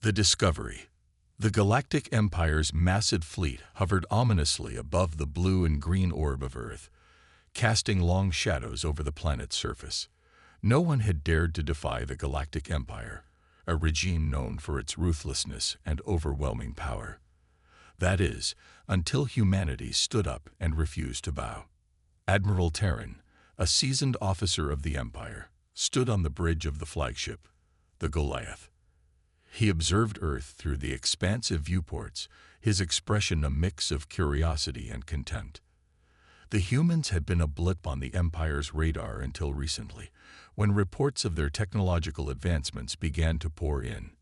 The Discovery. The Galactic Empire's massive fleet hovered ominously above the blue and green orb of Earth, casting long shadows over the planet's surface. No one had dared to defy the Galactic Empire, a regime known for its ruthlessness and overwhelming power. That is, until humanity stood up and refused to bow. Admiral Terran, a seasoned officer of the Empire, stood on the bridge of the flagship, the Goliath. He observed Earth through the expansive viewports, his expression a mix of curiosity and contempt. The humans had been a blip on the Empire's radar until recently, when reports of their technological advancements began to pour in.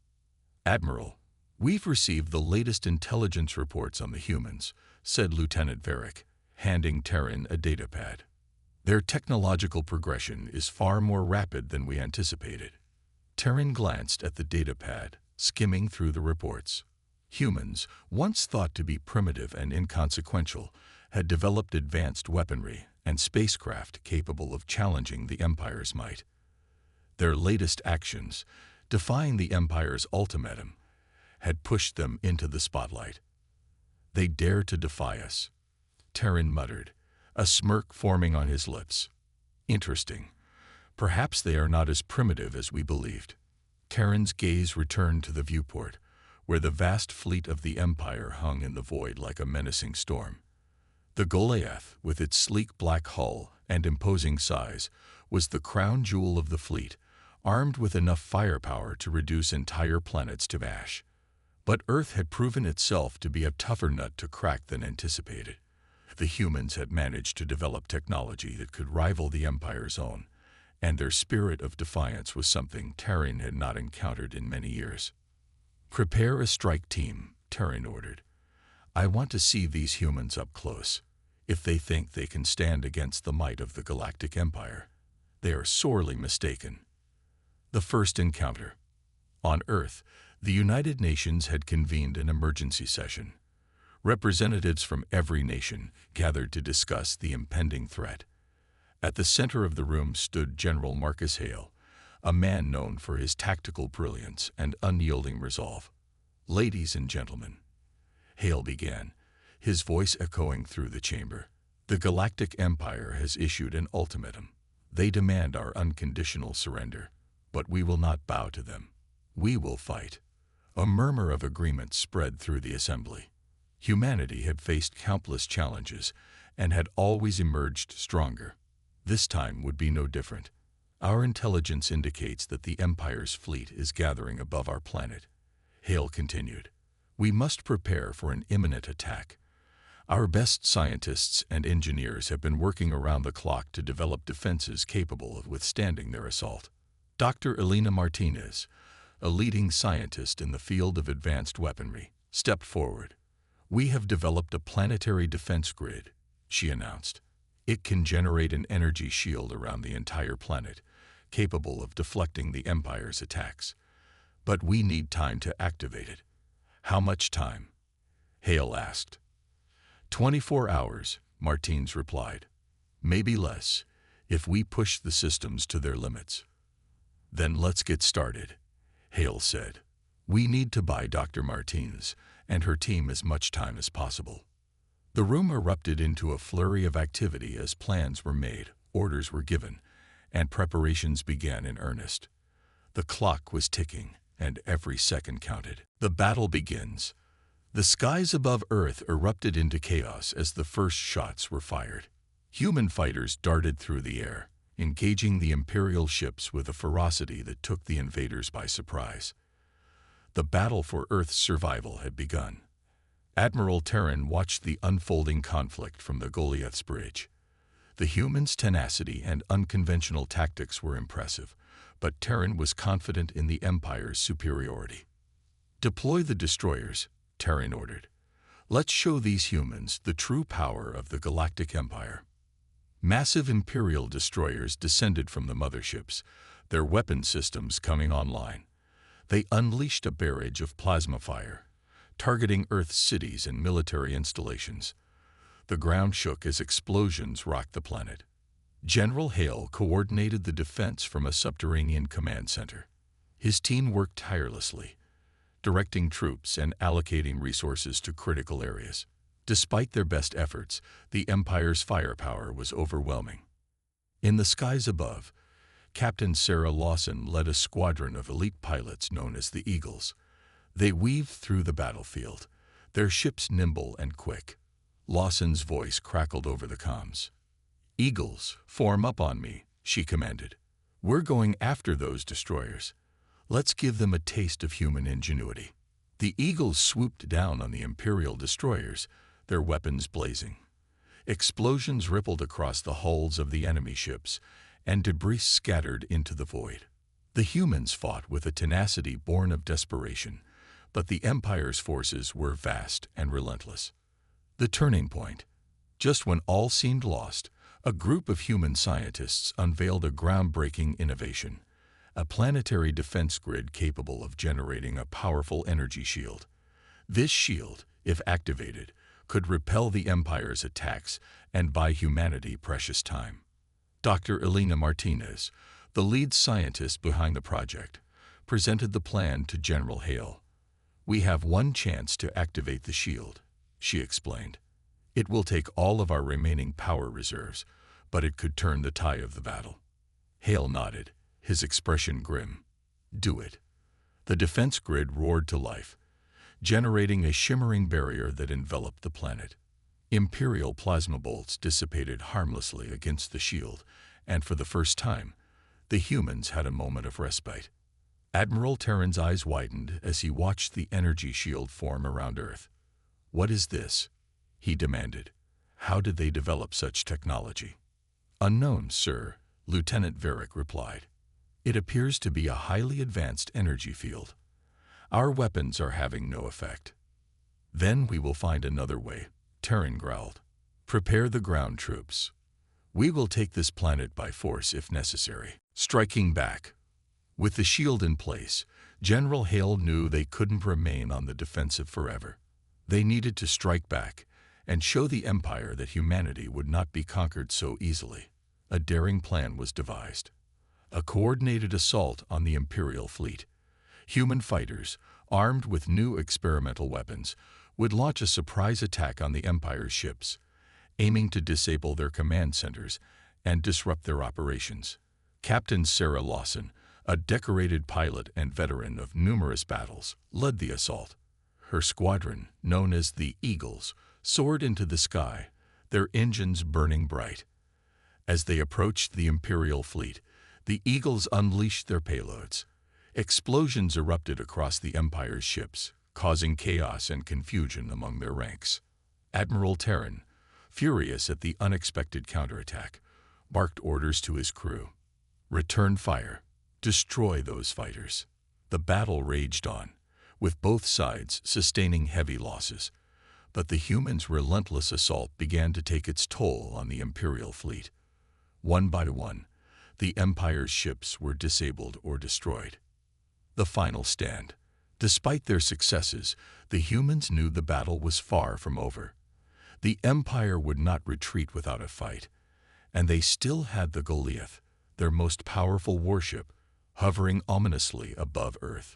"Admiral, we've received the latest intelligence reports on the humans," said Lieutenant Varric, handing Terran a datapad. "Their technological progression is far more rapid than we anticipated." Terran glanced at the datapad, skimming through the reports. Humans, once thought to be primitive and inconsequential, had developed advanced weaponry and spacecraft capable of challenging the Empire's might. Their latest actions, defying the Empire's ultimatum, had pushed them into the spotlight. "They dare to defy us," Terran muttered, a smirk forming on his lips. "Interesting. Perhaps they are not as primitive as we believed." Terran's gaze returned to the viewport, where the vast fleet of the Empire hung in the void like a menacing storm. The Goliath, with its sleek black hull and imposing size, was the crown jewel of the fleet, armed with enough firepower to reduce entire planets to ash. But Earth had proven itself to be a tougher nut to crack than anticipated. The humans had managed to develop technology that could rival the Empire's own, and their spirit of defiance was something Terran had not encountered in many years. "Prepare a strike team," Terran ordered. "I want to see these humans up close. If they think they can stand against the might of the Galactic Empire, they are sorely mistaken." The first encounter. On Earth, the United Nations had convened an emergency session. Representatives from every nation gathered to discuss the impending threat. At the center of the room stood General Marcus Hale, a man known for his tactical brilliance and unyielding resolve. "Ladies and gentlemen," Hale began, his voice echoing through the chamber, "the Galactic Empire has issued an ultimatum. They demand our unconditional surrender, but we will not bow to them. We will fight." A murmur of agreement spread through the assembly. Humanity had faced countless challenges and had always emerged stronger. This time would be no different. "Our intelligence indicates that the Empire's fleet is gathering above our planet," Hale continued. "We must prepare for an imminent attack. Our best scientists and engineers have been working around the clock to develop defenses capable of withstanding their assault." Dr. Elena Martinez, a leading scientist in the field of advanced weaponry, stepped forward. "We have developed a planetary defense grid," she announced. "It can generate an energy shield around the entire planet, capable of deflecting the Empire's attacks. But we need time to activate it." "How much time?" Hale asked. 24 hours, Martins replied. "Maybe less, if we push the systems to their limits." "Then let's get started," Hale said. "We need to buy Dr. Martins and her team as much time as possible." The room erupted into a flurry of activity as plans were made, orders were given, and preparations began in earnest. The clock was ticking, and every second counted. The battle begins. The skies above Earth erupted into chaos as the first shots were fired. Human fighters darted through the air, engaging the Imperial ships with a ferocity that took the invaders by surprise. The battle for Earth's survival had begun. Admiral Terran watched the unfolding conflict from the Goliath's bridge. The humans' tenacity and unconventional tactics were impressive, but Terran was confident in the Empire's superiority. "Deploy the destroyers," Terran ordered. "Let's show these humans the true power of the Galactic Empire." Massive Imperial destroyers descended from the motherships, their weapon systems coming online. They unleashed a barrage of plasma fire, targeting Earth's cities and military installations. The ground shook as explosions rocked the planet. General Hale coordinated the defense from a subterranean command center. His team worked tirelessly, directing troops and allocating resources to critical areas. Despite their best efforts, the Empire's firepower was overwhelming. In the skies above, Captain Sarah Lawson led a squadron of elite pilots known as the Eagles. They weaved through the battlefield, their ships nimble and quick. Lawson's voice crackled over the comms. "Eagles, form up on me," she commanded. "We're going after those destroyers. Let's give them a taste of human ingenuity." The Eagles swooped down on the Imperial destroyers, their weapons blazing. Explosions rippled across the hulls of the enemy ships, and debris scattered into the void. The humans fought with a tenacity born of desperation, but the Empire's forces were vast and relentless. The turning point. Just when all seemed lost, a group of human scientists unveiled a groundbreaking innovation, a planetary defense grid capable of generating a powerful energy shield. This shield, if activated, could repel the Empire's attacks and buy humanity precious time. Dr. Elena Martinez, the lead scientist behind the project, presented the plan to General Hale. "We have one chance to activate the shield," she explained. "It will take all of our remaining power reserves, but it could turn the tide of the battle." Hale nodded, his expression grim. "Do it." The defense grid roared to life, generating a shimmering barrier that enveloped the planet. Imperial plasma bolts dissipated harmlessly against the shield, and for the first time, the humans had a moment of respite. Admiral Terran's eyes widened as he watched the energy shield form around Earth. "What is this?" he demanded. "How did they develop such technology?" "Unknown, sir," Lieutenant Varick replied. "It appears to be a highly advanced energy field. Our weapons are having no effect." "Then we will find another way," Terran growled. "Prepare the ground troops. We will take this planet by force if necessary." Striking back. With the shield in place, General Hale knew they couldn't remain on the defensive forever. They needed to strike back and show the Empire that humanity would not be conquered so easily. A daring plan was devised. A coordinated assault on the Imperial fleet. Human fighters, armed with new experimental weapons, would launch a surprise attack on the Empire's ships, aiming to disable their command centers and disrupt their operations. Captain Sarah Lawson, a decorated pilot and veteran of numerous battles, led the assault. Her squadron, known as the Eagles, soared into the sky, their engines burning bright. As they approached the Imperial fleet, the Eagles unleashed their payloads. Explosions erupted across the Empire's ships, causing chaos and confusion among their ranks. Admiral Terran, furious at the unexpected counterattack, barked orders to his crew. "Return fire. Destroy those fighters." The battle raged on, with both sides sustaining heavy losses. But the humans' relentless assault began to take its toll on the Imperial fleet. One by one, the Empire's ships were disabled or destroyed. The final stand. Despite their successes, the humans knew the battle was far from over. The Empire would not retreat without a fight, and they still had the Goliath, their most powerful warship, hovering ominously above Earth.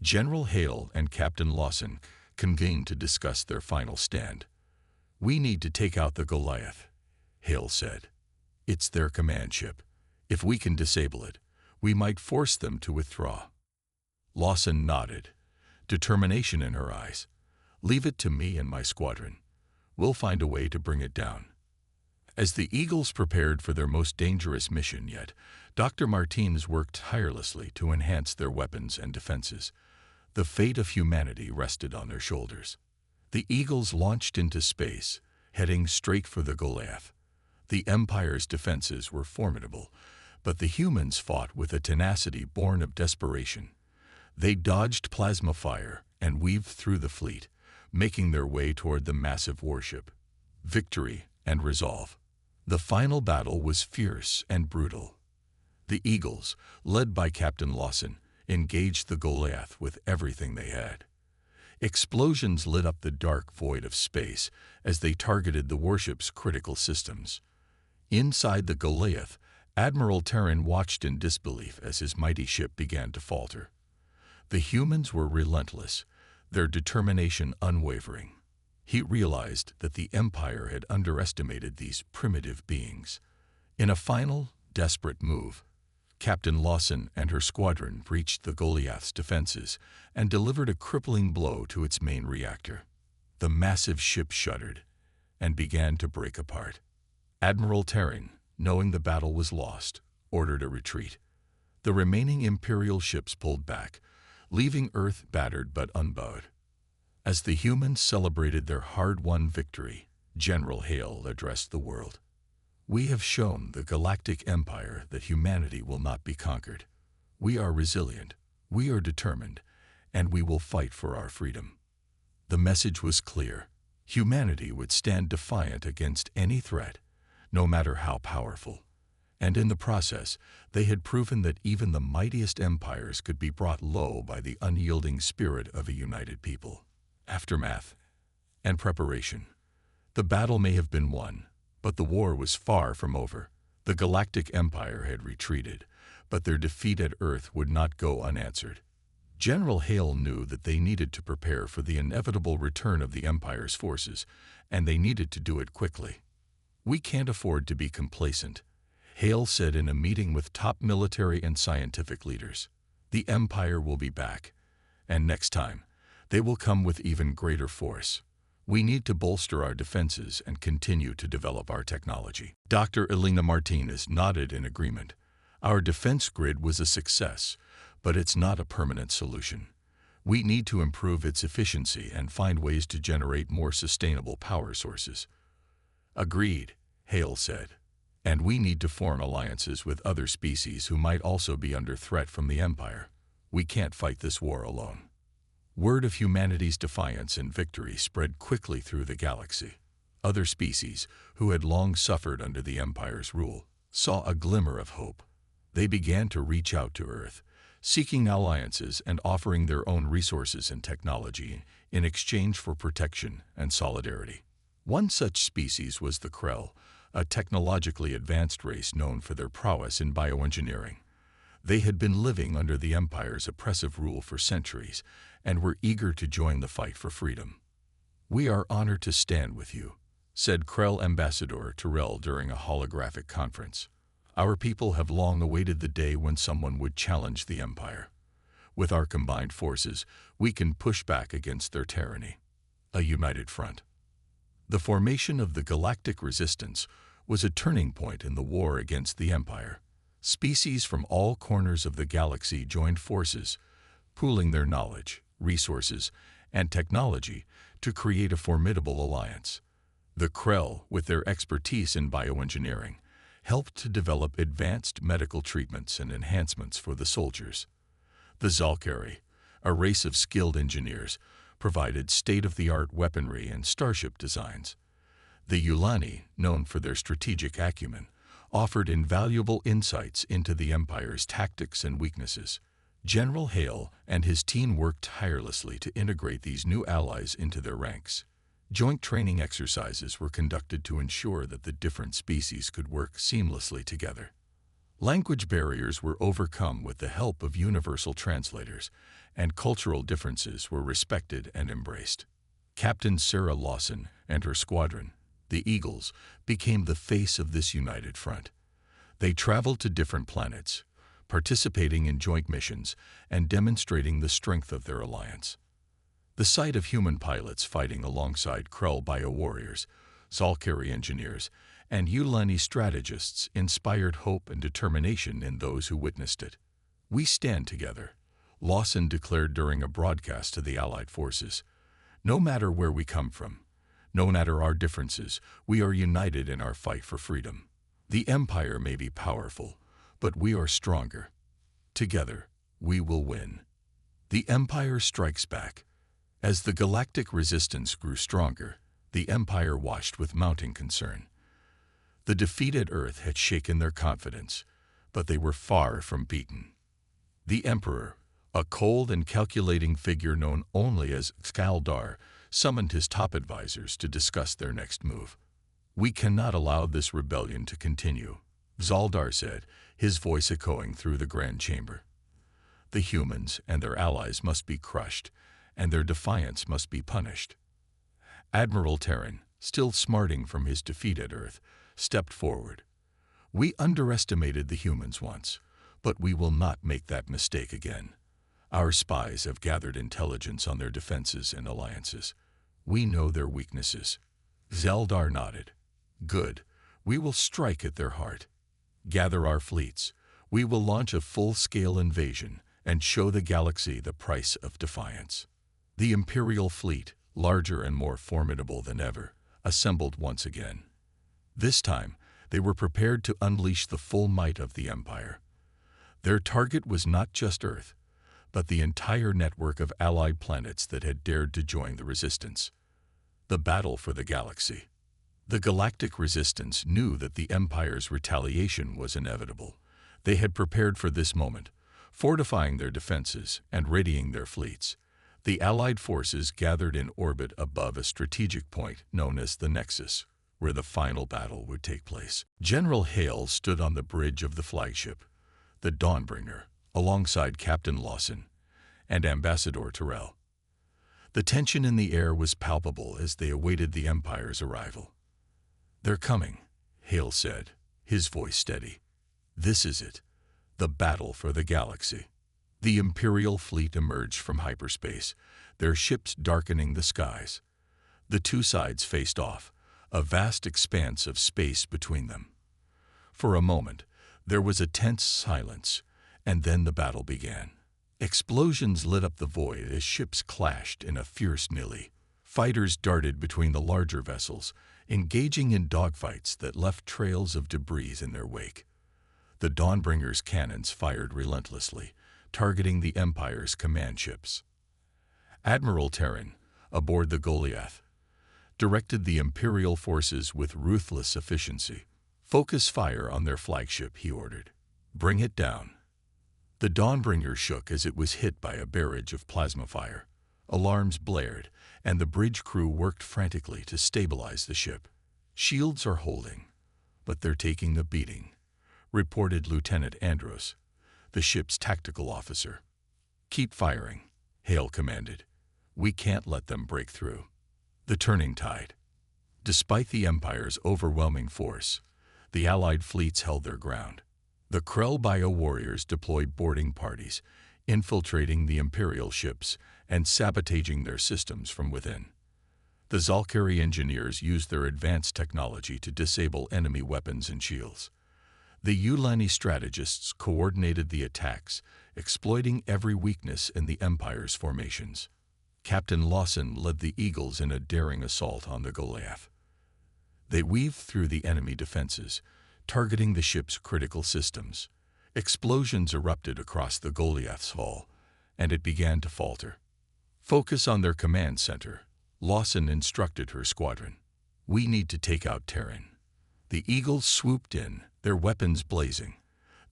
General Hale and Captain Lawson convened to discuss their final stand. "We need to take out the Goliath," Hale said. "It's their command ship. If we can disable it, we might force them to withdraw." Lawson nodded, determination in her eyes. "Leave it to me and my squadron. We'll find a way to bring it down." As the Eagles prepared for their most dangerous mission yet, Dr. Martinez worked tirelessly to enhance their weapons and defenses. The fate of humanity rested on their shoulders. The Eagles launched into space, heading straight for the Goliath. The Empire's defenses were formidable, but the humans fought with a tenacity born of desperation. They dodged plasma fire and weaved through the fleet, making their way toward the massive warship. Victory and resolve. The final battle was fierce and brutal. The Eagles, led by Captain Lawson, engaged the Goliath with everything they had. Explosions lit up the dark void of space as they targeted the warship's critical systems. Inside the Goliath, Admiral Terran watched in disbelief as his mighty ship began to falter. The humans were relentless, their determination unwavering. He realized that the Empire had underestimated these primitive beings. In a final, desperate move, Captain Lawson and her squadron breached the Goliath's defenses and delivered a crippling blow to its main reactor. The massive ship shuddered and began to break apart. Admiral Terran, knowing the battle was lost, ordered a retreat. The remaining Imperial ships pulled back, leaving Earth battered but unbowed. As the humans celebrated their hard-won victory, General Hale addressed the world. "We have shown the Galactic Empire that humanity will not be conquered. We are resilient, we are determined, and we will fight for our freedom." The message was clear. Humanity would stand defiant against any threat, no matter how powerful. And in the process, they had proven that even the mightiest empires could be brought low by the unyielding spirit of a united people. Aftermath and preparation. The battle may have been won, but the war was far from over. The Galactic Empire had retreated, but their defeat at Earth would not go unanswered. General Hale knew that they needed to prepare for the inevitable return of the Empire's forces, and they needed to do it quickly. "We can't afford to be complacent," Hale said in a meeting with top military and scientific leaders. "The Empire will be back, and next time, they will come with even greater force. We need to bolster our defenses and continue to develop our technology." Dr. Elena Martinez nodded in agreement. "Our defense grid was a success, but it's not a permanent solution. We need to improve its efficiency and find ways to generate more sustainable power sources." "Agreed," Hale said. "And we need to form alliances with other species who might also be under threat from the Empire. We can't fight this war alone." Word of humanity's defiance and victory spread quickly through the galaxy. Other species, who had long suffered under the Empire's rule, saw a glimmer of hope. They began to reach out to Earth, seeking alliances and offering their own resources and technology in exchange for protection and solidarity. One such species was the Krell, a technologically advanced race known for their prowess in bioengineering. They had been living under the Empire's oppressive rule for centuries and were eager to join the fight for freedom. "We are honored to stand with you," said Krell Ambassador Terrell during a holographic conference. "Our people have long awaited the day when someone would challenge the Empire. With our combined forces, we can push back against their tyranny." A united front. The formation of the Galactic Resistance was a turning point in the war against the Empire. Species from all corners of the galaxy joined forces, pooling their knowledge, resources, and technology to create a formidable alliance. The Krell, with their expertise in bioengineering, helped to develop advanced medical treatments and enhancements for the soldiers. The Zalkari, a race of skilled engineers, provided state-of-the-art weaponry and starship designs. The Yulani, known for their strategic acumen, offered invaluable insights into the Empire's tactics and weaknesses. General Hale and his team worked tirelessly to integrate these new allies into their ranks. Joint training exercises were conducted to ensure that the different species could work seamlessly together. Language barriers were overcome with the help of universal translators, and cultural differences were respected and embraced. Captain Sarah Lawson and her squadron, the Eagles, became the face of this united front. They traveled to different planets, participating in joint missions and demonstrating the strength of their alliance. The sight of human pilots fighting alongside Krell bio-warriors, Zalkari engineers, and Yulani strategists inspired hope and determination in those who witnessed it. "We stand together," Lawson declared during a broadcast to the Allied forces. "No matter where we come from, no matter our differences, we are united in our fight for freedom. The Empire may be powerful, but we are stronger. Together, we will win." The Empire strikes back. As the Galactic Resistance grew stronger, the Empire watched with mounting concern. The defeat at Earth had shaken their confidence, but they were far from beaten. The Emperor, a cold and calculating figure known only as Skaldar, summoned his top advisors to discuss their next move. "We cannot allow this rebellion to continue," Zaldar said, his voice echoing through the Grand Chamber. The humans and their allies must be crushed, and their defiance must be punished. Admiral Terran, still smarting from his defeat at Earth, stepped forward. "We underestimated the humans once, but we will not make that mistake again. Our spies have gathered intelligence on their defenses and alliances. We know their weaknesses." Zeldar nodded. "Good. We will strike at their heart. Gather our fleets. We will launch a full-scale invasion and show the galaxy the price of defiance." The Imperial fleet, larger and more formidable than ever, assembled once again. This time, they were prepared to unleash the full might of the Empire. Their target was not just Earth, but the entire network of allied planets that had dared to join the resistance. The battle for the galaxy. The Galactic Resistance knew that the Empire's retaliation was inevitable. They had prepared for this moment, fortifying their defenses and readying their fleets. The Allied forces gathered in orbit above a strategic point known as the Nexus, where the final battle would take place. General Hale stood on the bridge of the flagship, the Dawnbringer, alongside Captain Lawson and Ambassador Terrell. The tension in the air was palpable as they awaited the Empire's arrival. "They're coming," Hale said, his voice steady. "This is it, the battle for the galaxy." The Imperial fleet emerged from hyperspace, their ships darkening the skies. The two sides faced off, a vast expanse of space between them. For a moment, there was a tense silence, and then the battle began. Explosions lit up the void as ships clashed in a fierce melee. Fighters darted between the larger vessels, engaging in dogfights that left trails of debris in their wake. The Dawnbringer's cannons fired relentlessly, targeting the Empire's command ships. Admiral Terran, aboard the Goliath, directed the Imperial forces with ruthless efficiency. "Focus fire on their flagship," he ordered. "Bring it down." The Dawnbringer shook as it was hit by a barrage of plasma fire. Alarms blared, and the bridge crew worked frantically to stabilize the ship. "Shields are holding, but they're taking a beating," reported Lieutenant Andros, the ship's tactical officer. "Keep firing," Hale commanded. "We can't let them break through." The turning tide. Despite the Empire's overwhelming force, the Allied fleets held their ground. The Krell bio-warriors deployed boarding parties, infiltrating the Imperial ships and sabotaging their systems from within. The Zalkari engineers used their advanced technology to disable enemy weapons and shields. The Yulani strategists coordinated the attacks, exploiting every weakness in the Empire's formations. Captain Lawson led the Eagles in a daring assault on the Goliath. They weaved through the enemy defenses, targeting the ship's critical systems. Explosions erupted across the Goliath's hull, and it began to falter. "Focus on their command center," Lawson instructed her squadron. "We need to take out Terran." The Eagles swooped in, their weapons blazing.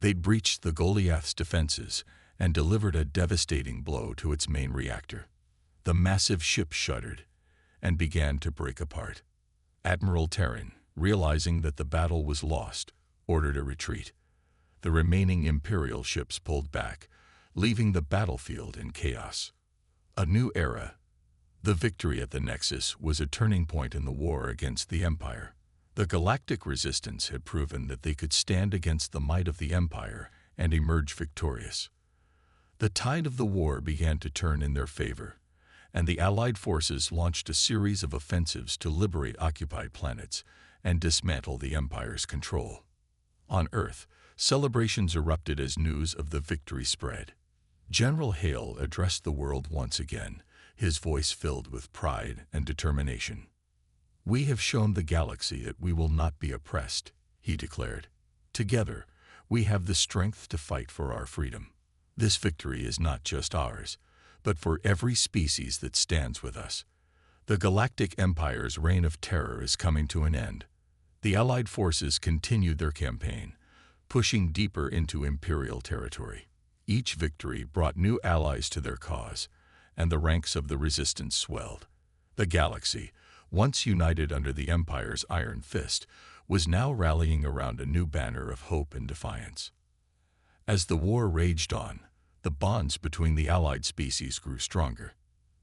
They'd breached the Goliath's defenses and delivered a devastating blow to its main reactor. The massive ship shuddered and began to break apart. Admiral Terran, realizing that the battle was lost, ordered a retreat. The remaining Imperial ships pulled back, leaving the battlefield in chaos. A new era. The victory at the Nexus was a turning point in the war against the Empire. The Galactic Resistance had proven that they could stand against the might of the Empire and emerge victorious. The tide of the war began to turn in their favor, and the Allied forces launched a series of offensives to liberate occupied planets and dismantle the Empire's control. On Earth, celebrations erupted as news of the victory spread. General Hale addressed the world once again, his voice filled with pride and determination. "We have shown the galaxy that we will not be oppressed," he declared. "Together, we have the strength to fight for our freedom. This victory is not just ours, but for every species that stands with us. The Galactic Empire's reign of terror is coming to an end." The Allied forces continued their campaign, pushing deeper into Imperial territory. Each victory brought new allies to their cause, and the ranks of the resistance swelled. The galaxy, once united under the Empire's iron fist, was now rallying around a new banner of hope and defiance. As the war raged on, The bonds between the allied species grew stronger.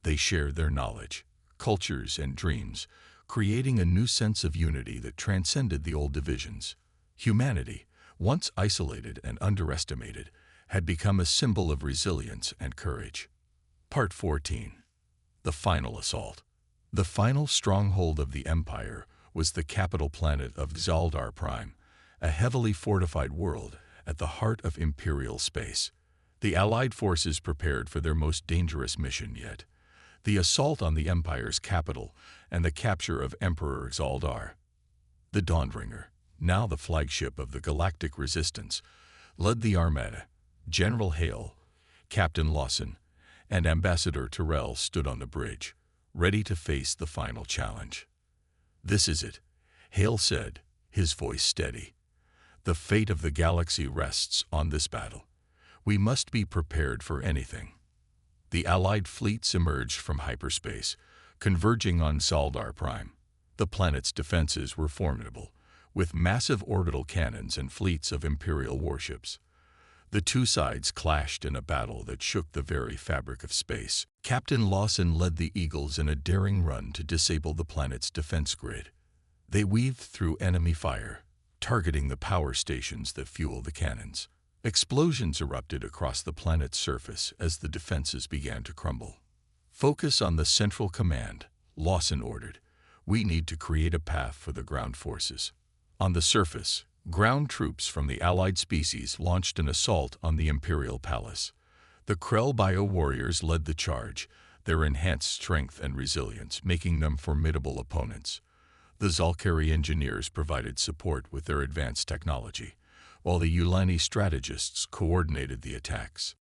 They shared their knowledge, cultures, and dreams, creating a new sense of unity that transcended the old divisions. Humanity, once isolated and underestimated, had become a symbol of resilience and courage. Part 14. The Final Assault. The final stronghold of the Empire was the capital planet of Xaldar Prime, a heavily fortified world at the heart of Imperial space. The Allied forces prepared for their most dangerous mission yet, the assault on the Empire's capital and the capture of Emperor Xaldar. The Dawnbringer, now the flagship of the Galactic Resistance, led the Armada. General Hale, Captain Lawson, and Ambassador Tyrell stood on the bridge, ready to face the final challenge. "This is it," Hale said, his voice steady. "The fate of the galaxy rests on this battle. We must be prepared for anything." The Allied fleets emerged from hyperspace, converging on Xaldar Prime. The planet's defenses were formidable, with massive orbital cannons and fleets of Imperial warships. The two sides clashed in a battle that shook the very fabric of space. Captain Lawson led the Eagles in a daring run to disable the planet's defense grid. They weaved through enemy fire, targeting the power stations that fuel the cannons. Explosions erupted across the planet's surface as the defenses began to crumble. "Focus on the central command," Lawson ordered. "We need to create a path for the ground forces." On the surface, ground troops from the Allied species launched an assault on the Imperial Palace. The Krell bio-warriors led the charge, their enhanced strength and resilience making them formidable opponents. The Zalkari engineers provided support with their advanced technology, while the Yulani strategists coordinated the attacks.